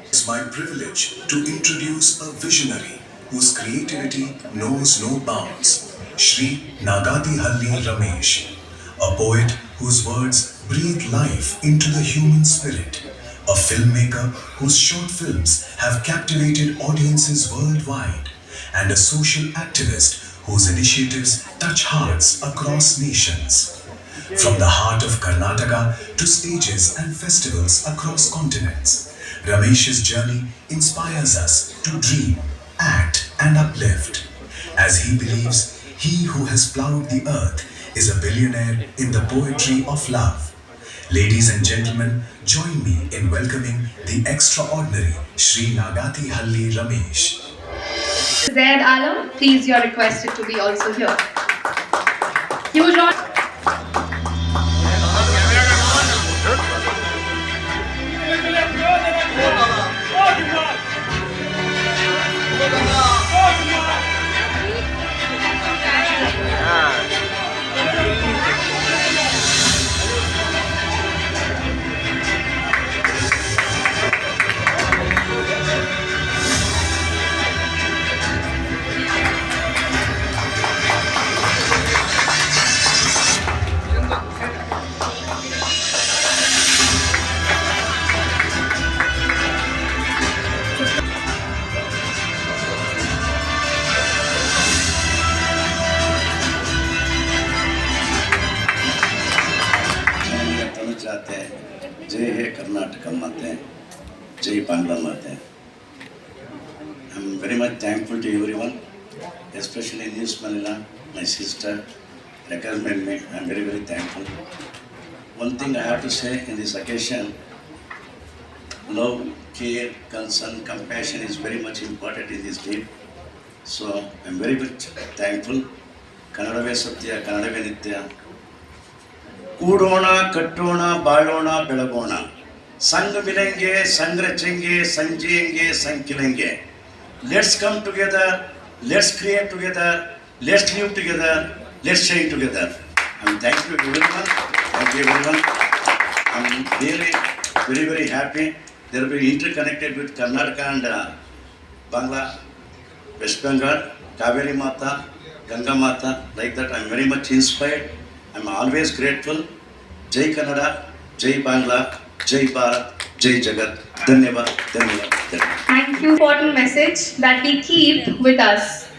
It's my privilege to introduce a visionary whose creativity knows no bounds, Shri Nagatihalli Ramesh, a poet whose words breathe life into the human spirit, a filmmaker whose short films have captivated audiences worldwide, and a social activist whose initiatives touch hearts across nations. From the heart of Karnataka to stages and festivals across continents, Ramesh's journey inspires us to dream, act, and uplift. As he believes he who has plowed the earth is a billionaire in the poetry of love. Ladies and gentlemen, join me in welcoming the extraordinary Sri Nagati Halli Ramesh. Zaid Alam, please, you are requested to be also here. Huge honor. जाते हैं जय हे कर्नाटक माते जय बांग्ला माते I'm very much thankful to everyone, especially News Manila, my sister, recommend me. I'm very, very thankful. One thing I have to say in this occasion, love, care, concern, compassion is very much important in this day. So I'm very much thankful. Kannadave Satya, Kannadave Nitya. ಕೂಡೋಣ ಕಟ್ಟೋಣ ಬಾಳೋಣ ಬೆಳಗೋಣ ಸಂಘ ಮಿಲಂಗೆ ಸಂಘ ರಚಂಗೆ ಸಂಜೆಂಗೆ ಸಂಕಿಲಂಗೆ let's come together let's create together let's live together let's shine together thank you everyone I'm really very very happy they will be interconnected with Karnataka and Bangla West Bengal Kaveri Mata Ganga Mata like that I'm very much inspired I'm always grateful. Jai Kannada, Jai Bangla, Jai Bharat, Jai Jagat. Dhanyavad, dhanyavad, dhanyavad. Thank you. Important message that we keep with us.